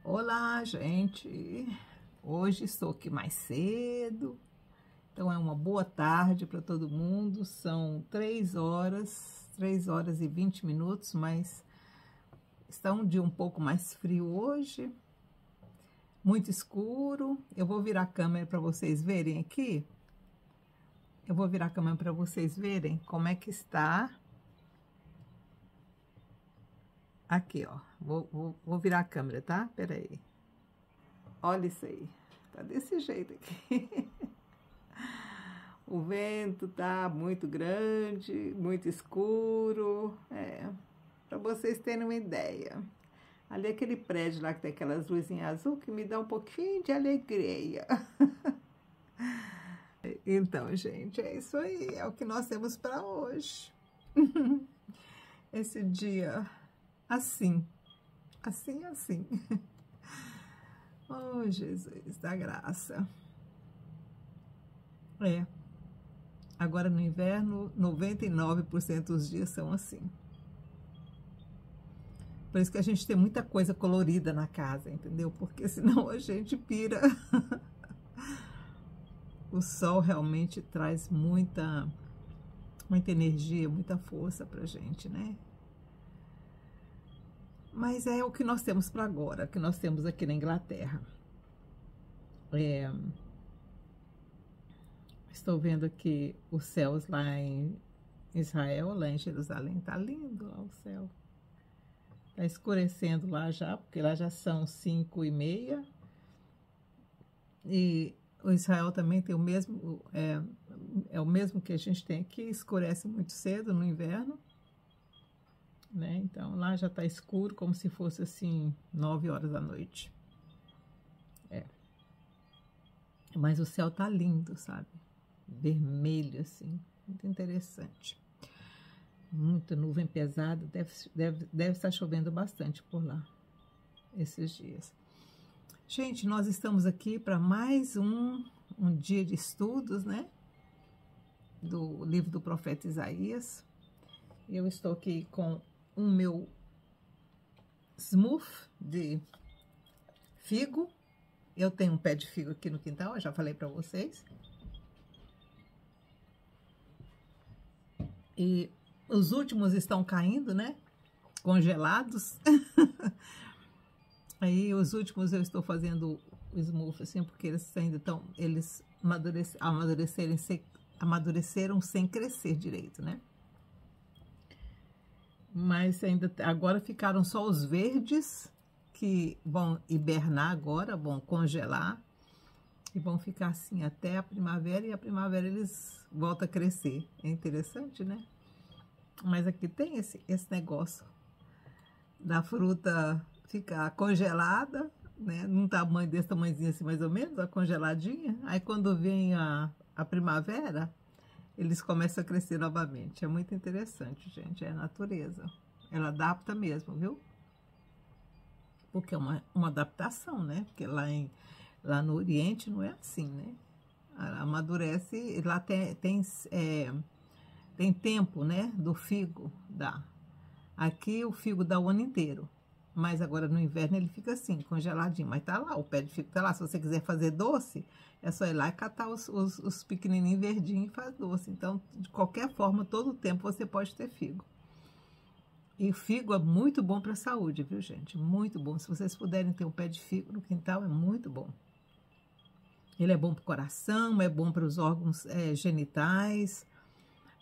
Olá, gente! Hoje estou aqui mais cedo, então é uma boa tarde para todo mundo. São 3 horas e 20 minutos, mas está um dia um pouco mais frio hoje, muito escuro. Eu vou virar a câmera para vocês verem aqui. Eu vou virar a câmera para vocês verem como é que está. Aqui, ó. Vou virar a câmera, tá? Pera aí. Olha isso aí. Tá desse jeito aqui. O vento tá muito grande, muito escuro. Para vocês terem uma ideia. Ali aquele prédio lá que tem aquelas luzinhas azul que me dá um pouquinho de alegria. Então, gente, é isso aí. É o que nós temos para hoje. Esse dia assim. Assim. Oh, Jesus da graça. Agora no inverno, 99% dos dias são assim. Por isso que a gente tem muita coisa colorida na casa, entendeu? Porque senão a gente pira. O sol realmente traz muita energia, muita força pra gente, né? Mas é o que nós temos para agora, que nós temos aqui na Inglaterra. Estou vendo aqui os céus lá em Israel, lá em Jerusalém. Tá lindo lá o céu. Tá escurecendo lá já, porque lá já são 5h30. E o Israel também tem o mesmo, é o mesmo que a gente tem aqui, escurece muito cedo no inverno. Né? Então lá já tá escuro, como se fosse assim 9 horas da noite. Mas o céu tá lindo, sabe? Vermelho assim, muito interessante. Muita nuvem pesada, deve estar chovendo bastante por lá esses dias. Gente, nós estamos aqui para mais um dia de estudos, né? Do livro do profeta Isaías. Eu estou aqui com o meu smoothie de figo. Eu tenho um pé de figo aqui no quintal, eu já falei para vocês. E os últimos estão caindo, né? Congelados. Aí os últimos eu estou fazendo o smoothie assim, porque eles ainda estão, eles amadureceram sem crescer direito, né? Mas ainda agora ficaram só os verdes, que vão hibernar agora, vão congelar e vão ficar assim até a primavera, e a primavera eles voltam a crescer. É interessante, né? Mas aqui tem esse negócio da fruta ficar congelada, né? Num tamanho desse tamanhozinho assim, mais ou menos, a congeladinha. Aí quando vem a primavera, eles começam a crescer novamente. É muito interessante, gente. É a natureza. Ela adapta mesmo, viu? Porque é uma adaptação, né? Porque lá no Oriente não é assim, né? Amadurece, lá tem tempo, né? Do figo dá. Aqui o figo dá o ano inteiro. Mas agora no inverno ele fica assim, congeladinho. Mas tá lá, o pé de figo tá lá. Se você quiser fazer doce, é só ir lá e catar os pequenininhos verdinhos e faz doce. Então, de qualquer forma, todo o tempo você pode ter figo. E figo é muito bom para a saúde, viu, gente? Muito bom. Se vocês puderem ter um pé de figo no quintal, é muito bom. Ele é bom para o coração, é bom para os órgãos genitais,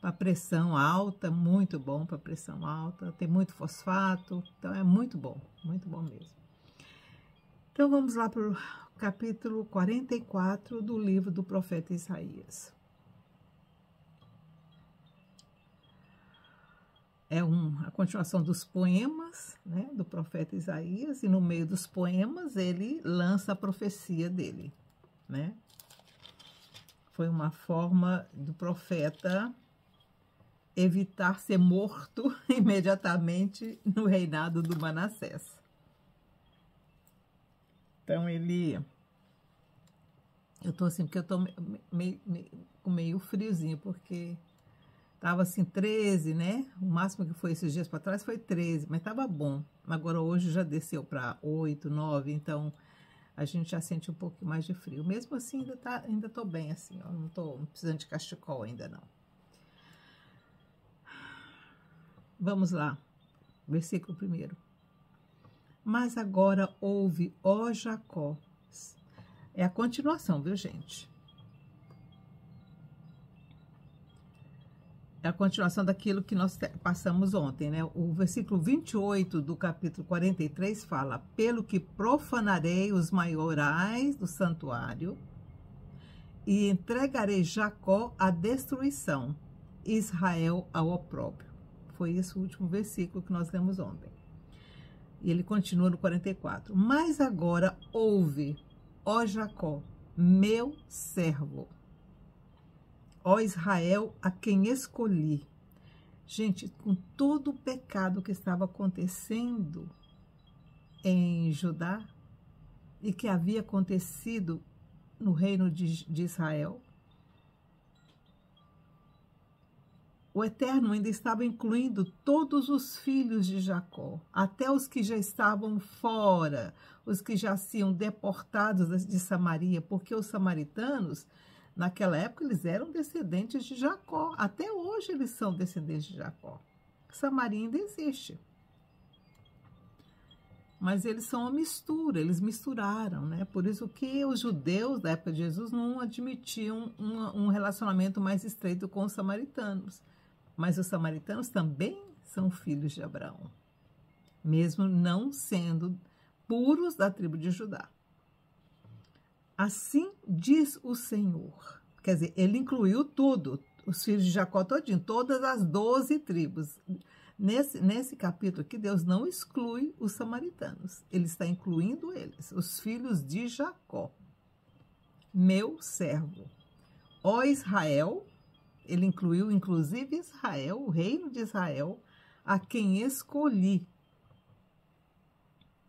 para pressão alta, muito bom para pressão alta. Tem muito fosfato, então é muito bom mesmo. Então vamos lá para o capítulo 44 do livro do profeta Isaías. É a continuação dos poemas, né, do profeta Isaías, e no meio dos poemas ele lança a profecia dele, né? Foi uma forma do profeta evitar ser morto imediatamente no reinado do Manassés. Então eu tô assim, porque eu tô meio friozinho, porque Tava assim 13, né? O máximo que foi esses dias para trás foi 13, mas tava bom. Agora hoje já desceu para 8, 9, então a gente já sente um pouco mais de frio. Mesmo assim, ainda tô bem assim, ó, não tô precisando de cachecol ainda não. Vamos lá, versículo 1. Mas agora ouve, ó Jacó. É a continuação, viu, gente? É a continuação daquilo que nós passamos ontem, né? O versículo 28 do capítulo 43 fala: pelo que profanarei os maiorais do santuário e entregarei Jacó à destruição, Israel ao opróbrio. Foi esse o último versículo que nós lemos ontem. E ele continua no 44. Mas agora ouve, ó Jacó, meu servo, ó Israel, a quem escolhi. Gente, com todo o pecado que estava acontecendo em Judá e que havia acontecido no reino de Israel, o Eterno ainda estava incluindo todos os filhos de Jacó, até os que já estavam fora, os que já siam deportados de Samaria, porque os samaritanos, naquela época, eles eram descendentes de Jacó. Até hoje eles são descendentes de Jacó. Samaria ainda existe. Mas eles são uma mistura, eles misturaram, né? Por isso que os judeus da época de Jesus não admitiam um relacionamento mais estreito com os samaritanos. Mas os samaritanos também são filhos de Abraão, mesmo não sendo puros da tribo de Judá. Assim diz o Senhor. Quer dizer, ele incluiu tudo, os filhos de Jacó todinho, todas as 12 tribos. Nesse capítulo aqui, Deus não exclui os samaritanos. Ele está incluindo eles, os filhos de Jacó. Meu servo. Ó Israel, ele incluiu inclusive Israel, o reino de Israel, a quem escolhi.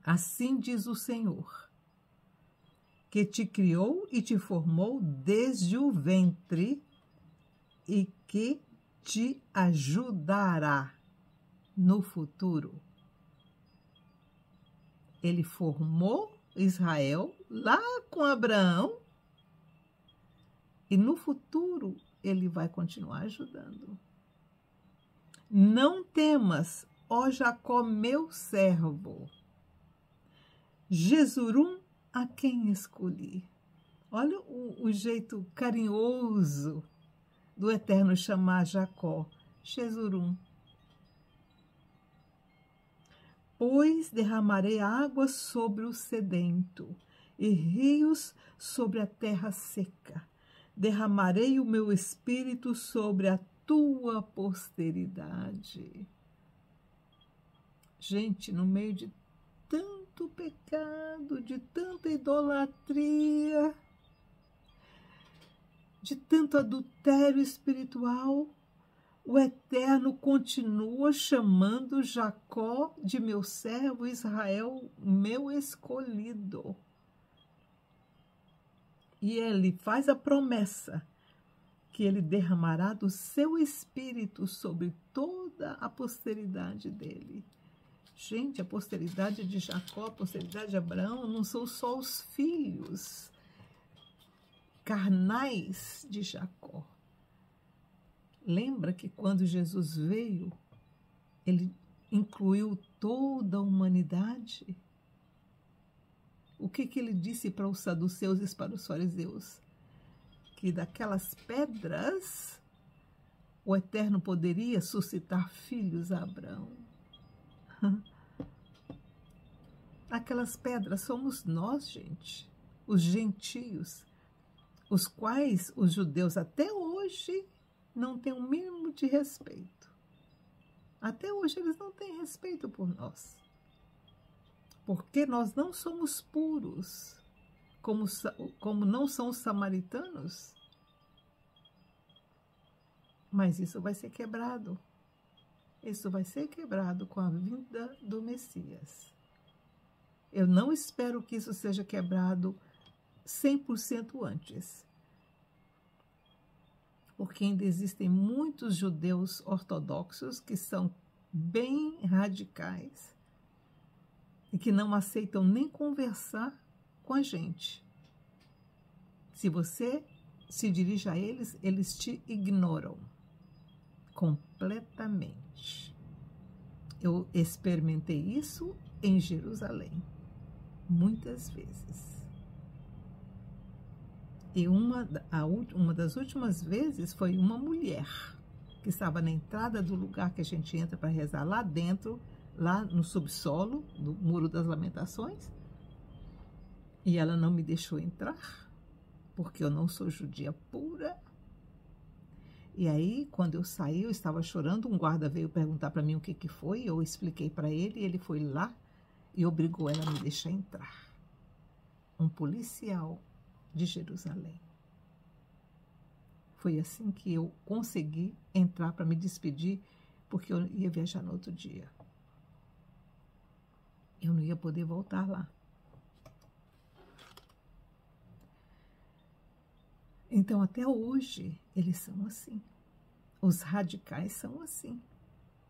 Assim diz o Senhor, que te criou e te formou desde o ventre e que te ajudará no futuro. Ele formou Israel lá com Abraão e no futuro ele vai continuar ajudando. Não temas, ó Jacó, meu servo, Jesurum, a quem escolhi. Olha o jeito carinhoso do Eterno chamar Jacó, Jesurum. Pois derramarei água sobre o sedento e rios sobre a terra seca. Derramarei o meu espírito sobre a tua posteridade. Gente, no meio de tanto pecado, de tanta idolatria, de tanto adultério espiritual, o Eterno continua chamando Jacó de meu servo, Israel, meu escolhido. E ele faz a promessa que ele derramará do seu espírito sobre toda a posteridade dele. Gente, a posteridade de Jacó, a posteridade de Abraão, não são só os filhos carnais de Jacó. Lembra que quando Jesus veio, ele incluiu toda a humanidade? O que ele disse para os saduceus e para os fariseus? Que daquelas pedras o Eterno poderia suscitar filhos a Abraão. Aquelas pedras somos nós, gente, os gentios, os quais os judeus até hoje não têm o mínimo de respeito. Até hoje eles não têm respeito por nós. Porque nós não somos puros, como não são os samaritanos. Mas isso vai ser quebrado. Isso vai ser quebrado com a vinda do Messias. Eu não espero que isso seja quebrado 100% antes. porque ainda existem muitos judeus ortodoxos que são bem radicais e que não aceitam nem conversar com a gente. Se você se dirige a eles, eles te ignoram completamente. Eu experimentei isso em Jerusalém, muitas vezes. E uma das últimas vezes foi uma mulher que estava na entrada do lugar que a gente entra para rezar lá dentro, lá no subsolo do Muro das Lamentações, e ela não me deixou entrar, porque eu não sou judia pura. E aí, quando eu saí, eu estava chorando, um guarda veio perguntar para mim o que foi, eu expliquei para ele, e ele foi lá e obrigou ela a me deixar entrar. Um policial de Jerusalém. Foi assim que eu consegui entrar para me despedir, porque eu ia viajar no outro dia. Eu não ia poder voltar lá. Então, até hoje, eles são assim. Os radicais são assim.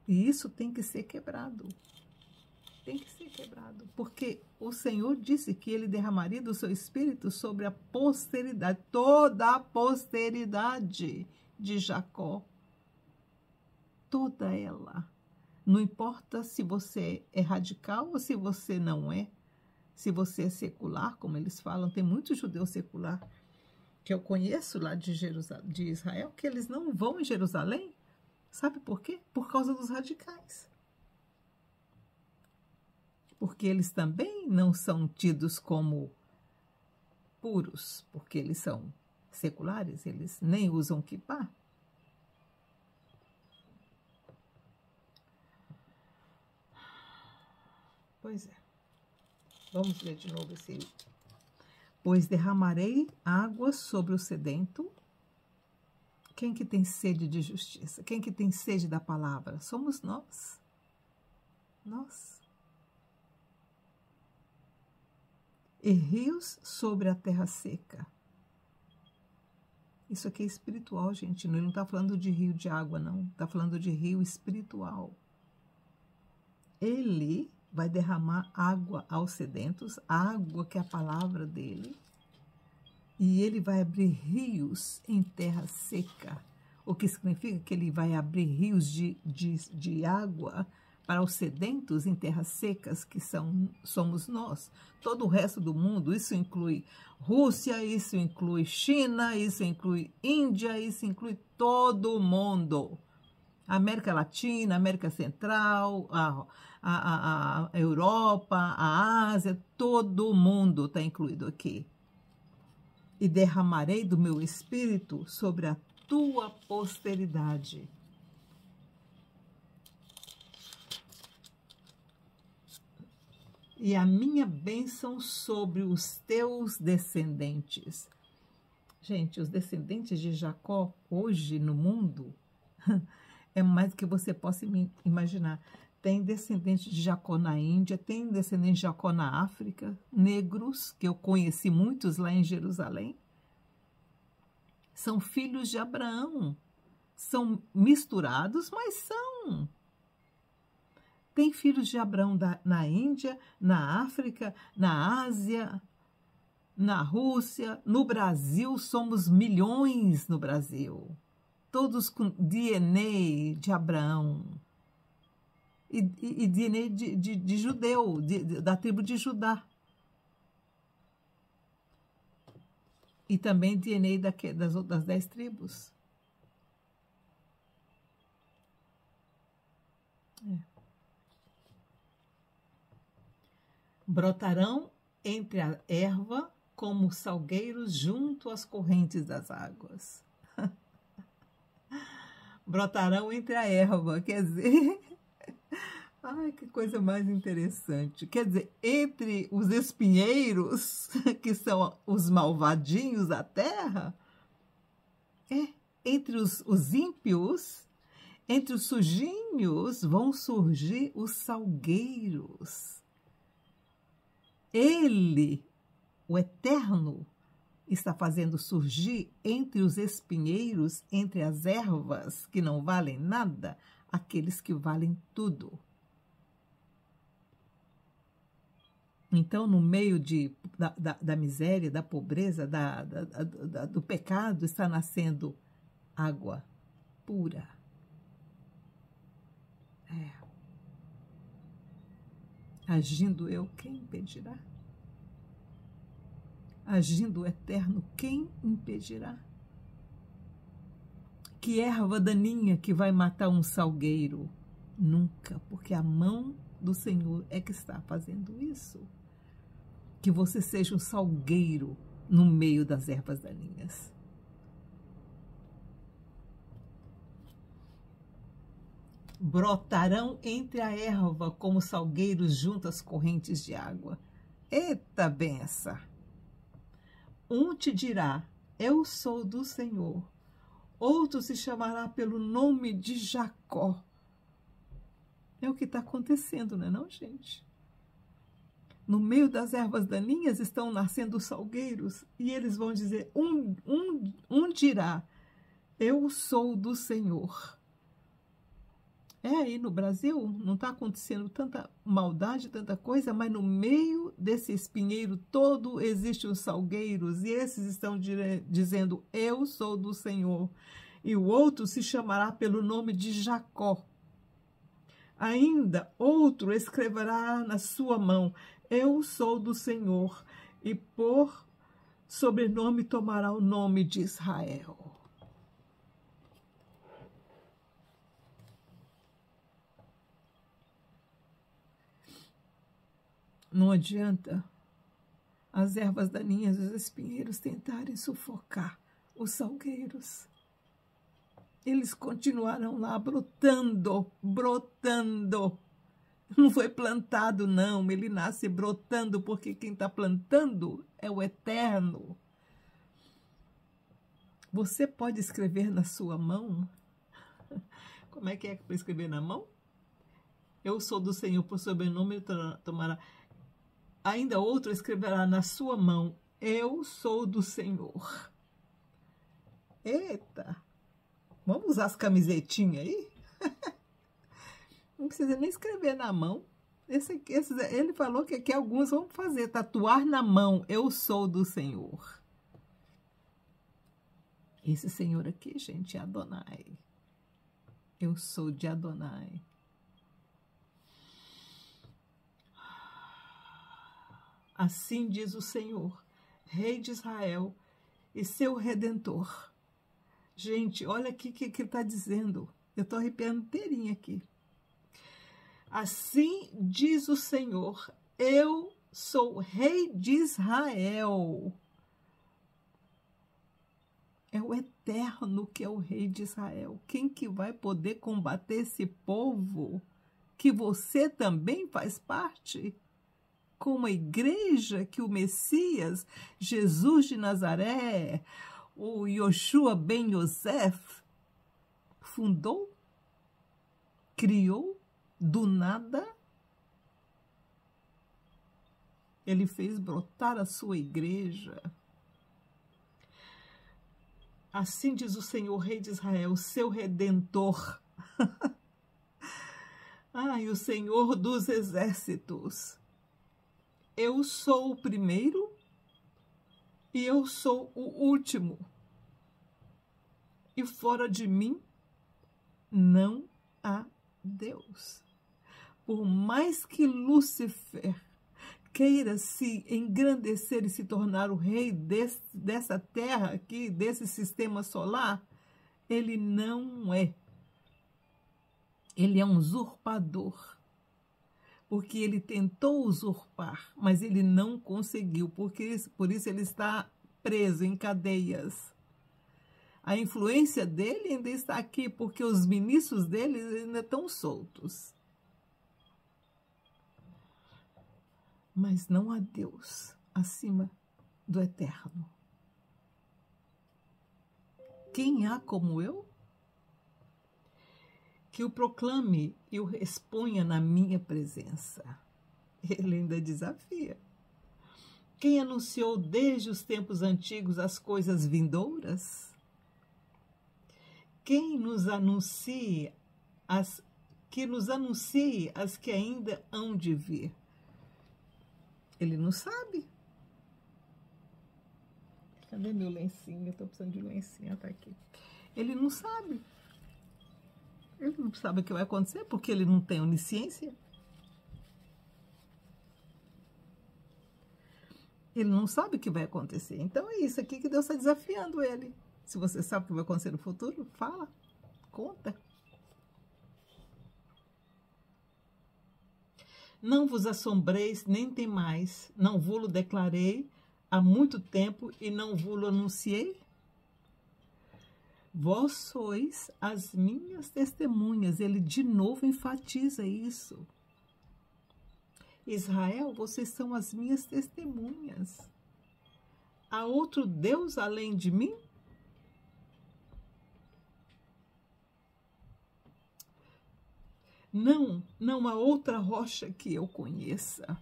E isso tem que ser quebrado. Tem que ser quebrado. Porque o Senhor disse que Ele derramaria do seu Espírito sobre a posteridade, toda a posteridade de Jacó. Toda ela. Não importa se você é radical ou se você não é. Se você é secular, como eles falam, tem muito judeu secular que eu conheço lá de Israel, que eles não vão em Jerusalém. Sabe por quê? Por causa dos radicais. Porque eles também não são tidos como puros, porque eles são seculares, eles nem usam kippá. Pois é. Vamos ler de novo esse. Pois derramarei água sobre o sedento. Quem que tem sede de justiça? Quem que tem sede da palavra? Somos nós. Nós. E rios sobre a terra seca. Isso aqui é espiritual, gente. Ele não está falando de rio de água, não. Está falando de rio espiritual. Ele vai derramar água aos sedentos, água que é a palavra dele, e ele vai abrir rios em terra seca, o que significa que ele vai abrir rios de água para os sedentos em terras secas, que somos nós. Todo o resto do mundo, isso inclui Rússia, isso inclui China, isso inclui Índia, isso inclui todo mundo. América Latina, América Central, a Europa, a Ásia, todo mundo está incluído aqui. E derramarei do meu espírito sobre a tua posteridade. E a minha bênção sobre os teus descendentes. Gente, os descendentes de Jacó, hoje no mundo, é mais do que você possa imaginar. Tem descendentes de Jacó na Índia, tem descendentes de Jacó na África, negros, que eu conheci muitos lá em Jerusalém. São filhos de Abraão. São misturados, mas são. Tem filhos de Abraão na Índia, na África, na Ásia, na Rússia, no Brasil, somos milhões no Brasil. Todos com DNA de Abraão. E DNA de judeu, da tribo de Judá. E também DNA das outras 10 tribos. Brotarão entre a erva como salgueiros junto às correntes das águas. Brotarão entre a erva, quer dizer... Ai, que coisa mais interessante. Quer dizer, entre os espinheiros, que são os malvadinhos da terra, entre os ímpios, entre os sujinhos, vão surgir os salgueiros. Ele, o Eterno, está fazendo surgir entre os espinheiros, entre as ervas que não valem nada, aqueles que valem tudo. Então, no meio da miséria, da pobreza, do pecado, está nascendo água pura. Agindo eu, quem impedirá? Agindo o Eterno, quem impedirá? Que erva daninha que vai matar um salgueiro? Nunca, porque a mão do Senhor é que está fazendo isso. Que você seja um salgueiro no meio das ervas daninhas. Brotarão entre a erva como salgueiros junto às correntes de água. Eita benção! Um te dirá, eu sou do Senhor. Outro se chamará pelo nome de Jacó. É o que está acontecendo, não é não, gente? No meio das ervas daninhas estão nascendo salgueiros e eles vão dizer, um dirá, eu sou do Senhor. Aí no Brasil não está acontecendo tanta maldade, tanta coisa, mas no meio desse espinheiro todo existem os salgueiros e esses estão dizendo, eu sou do Senhor. E o outro se chamará pelo nome de Jacó. Ainda outro escreverá na sua mão, eu sou do Senhor, e por sobrenome tomará o nome de Israel. Não adianta as ervas daninhas e os espinheiros tentarem sufocar os salgueiros. Eles continuarão lá brotando, brotando. Não foi plantado, não. Ele nasce brotando, porque quem está plantando é o Eterno. Você pode escrever na sua mão? Como é que para escrever na mão? Eu sou do Senhor, por sobrenome tomará. Ainda outro escreverá na sua mão, eu sou do Senhor. Eita! Vamos usar as camisetinhas aí? Não precisa nem escrever na mão. Ele falou que aqui alguns vão fazer, tatuar na mão, eu sou do Senhor. Esse Senhor aqui, gente, é Adonai. Eu sou de Adonai. Assim diz o Senhor, Rei de Israel e seu Redentor. Gente, olha aqui o que ele está dizendo. Eu estou arrepiando inteirinha aqui. Assim diz o Senhor, eu sou Rei de Israel. É o Eterno que é o Rei de Israel. Quem que vai poder combater esse povo que você também faz parte? Como a igreja que o Messias, Jesus de Nazaré, o Yoshua ben Yosef, fundou, criou do nada. Ele fez brotar a sua igreja. Assim diz o Senhor, Rei de Israel, seu Redentor. E o Senhor dos exércitos. Eu sou o primeiro e eu sou o último. E fora de mim não há Deus. Por mais que Lúcifer queira se engrandecer e se tornar o rei dessa terra aqui, desse sistema solar, ele não é. Ele é um usurpador. Porque ele tentou usurpar, mas ele não conseguiu, por isso ele está preso em cadeias. A influência dele ainda está aqui, porque os ministros dele ainda estão soltos. Mas não há Deus acima do Eterno. Quem há como eu? Que o proclame e o exponha na minha presença. Ele ainda desafia. Quem anunciou desde os tempos antigos as coisas vindouras? Quem nos anuncie as que ainda hão de vir? Ele não sabe. Cadê meu lencinho? Eu tô precisando de um lencinho, tá aqui. Ele não sabe. Ele não sabe o que vai acontecer porque ele não tem onisciência. Ele não sabe o que vai acontecer. Então é isso aqui que Deus está desafiando ele. Se você sabe o que vai acontecer no futuro, fala, conta. Não vos assombreis, nem temais, não vos declarei há muito tempo e não vos anunciei? Vós sois as minhas testemunhas. Ele de novo enfatiza isso. Israel, vocês são as minhas testemunhas. Há outro Deus além de mim? Não há outra rocha que eu conheça.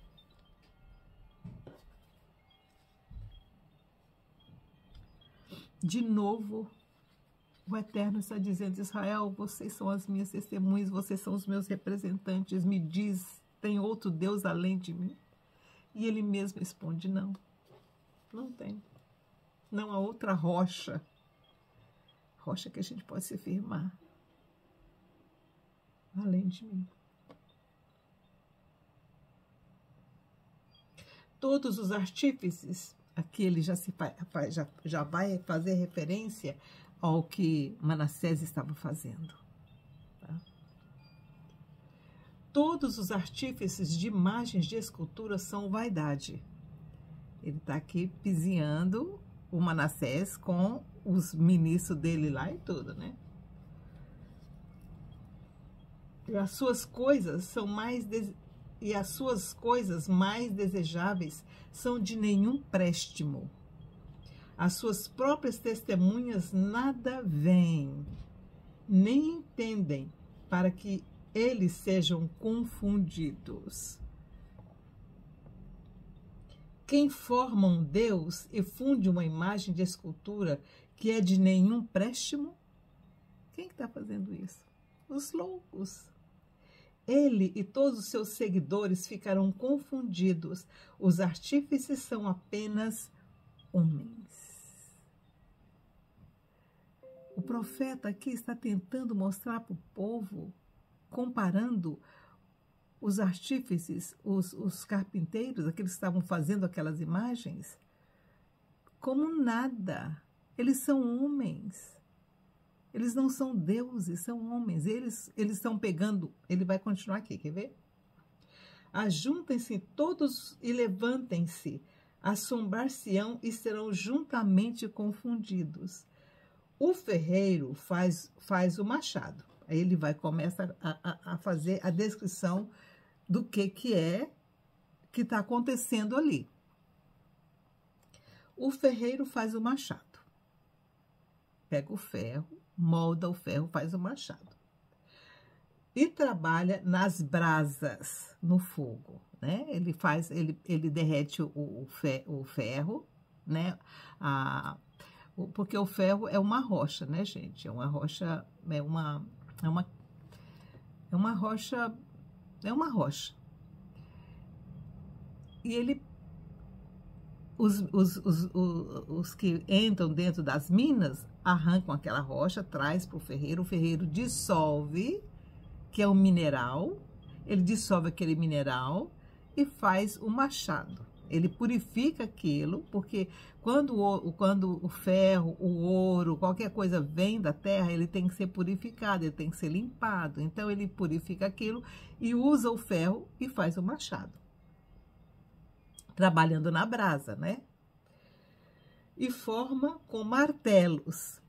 De novo, o Eterno está dizendo, Israel, vocês são as minhas testemunhas, vocês são os meus representantes, me diz, tem outro Deus além de mim? E ele mesmo responde, não, não tem. Não há outra rocha que a gente pode se firmar, além de mim. Todos os artífices, aqui ele já vai fazer referência ao que Manassés estava fazendo. Tá? Todos os artífices de imagens de escultura são vaidade. Ele está aqui piseando o Manassés com os ministros dele lá e tudo, né? E as suas coisas mais desejáveis são de nenhum préstimo. As suas próprias testemunhas nada veem, nem entendem, para que eles sejam confundidos. Quem forma um Deus e funde uma imagem de escultura que é de nenhum préstimo? Quem está fazendo isso? Os loucos. Ele e todos os seus seguidores ficarão confundidos. Os artífices são apenas homens. O profeta aqui está tentando mostrar para o povo, comparando os artífices, os carpinteiros, aqueles que estavam fazendo aquelas imagens, como nada. Eles são homens. Eles não são deuses, são homens. Eles estão pegando... Ele vai continuar aqui, quer ver? Ajuntem-se todos e levantem-se. Assombrar-se-ão e serão juntamente confundidos. O ferreiro faz o machado. Aí ele começa a fazer a descrição do que está acontecendo ali. O ferreiro faz o machado. Pega o ferro, molda o ferro, faz o machado. E trabalha nas brasas, no fogo, né? Ele derrete o ferro, né? Porque o ferro é uma rocha, né, gente? É uma rocha, é uma rocha. E os que entram dentro das minas arrancam aquela rocha, traz para o ferreiro dissolve, que é um mineral, ele dissolve aquele mineral e faz o machado. Ele purifica aquilo, porque quando o ferro, o ouro, qualquer coisa vem da terra, ele tem que ser purificado, ele tem que ser limpado. Então, ele purifica aquilo e usa o ferro e faz o machado. Trabalhando na brasa, né? E forma com martelos.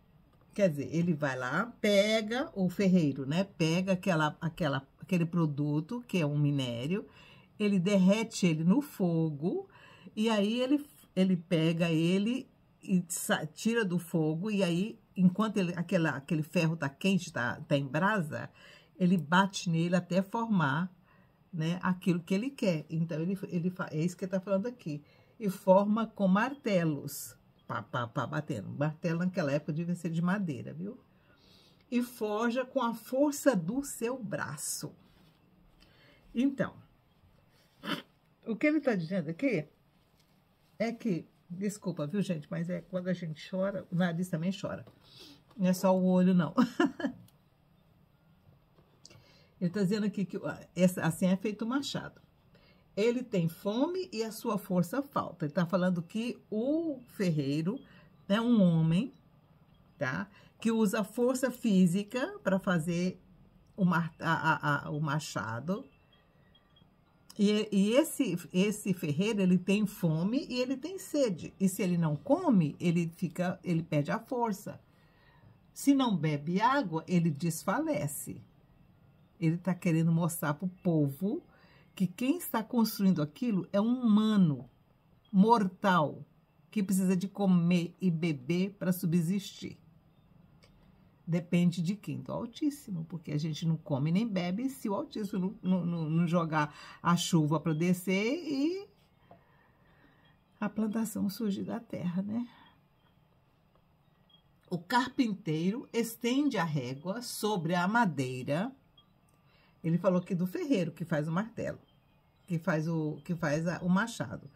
Quer dizer, ele vai lá, pega o ferreiro, né? Pega aquele produto, que é um minério, ele derrete ele no fogo, e aí ele pega ele e tira do fogo, e aí, enquanto aquele ferro está quente, tá em brasa, ele bate nele até formar, né, aquilo que ele quer. Então, é isso que ele está falando aqui. e forma com martelos. Pá, pá, pá, batendo. Martelo naquela época devia ser de madeira, viu? E forja com a força do seu braço. Então, o que ele está dizendo aqui é que, desculpa, viu, gente, mas é quando a gente chora, o nariz também chora. Não é só o olho, não. Ele está dizendo aqui que assim é feito o machado. Ele tem fome e a sua força falta. Ele está falando que o ferreiro é um homem, tá? Que usa força física para fazer o machado. E esse ferreiro, ele tem fome e ele tem sede. E se ele não come, ele perde a força. Se não bebe água, ele desfalece. Ele está querendo mostrar para o povo que quem está construindo aquilo é um humano mortal que precisa de comer e beber para subsistir. Depende de quem? Do Altíssimo, porque a gente não come nem bebe se o Altíssimo não jogar a chuva para descer e a plantação surgir da terra, né? O carpinteiro estende a régua sobre a madeira. Ele falou aqui do ferreiro que faz o martelo, que faz o machado,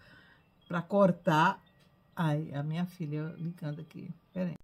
para cortar. Ai, a minha filha ligando aqui. Peraí.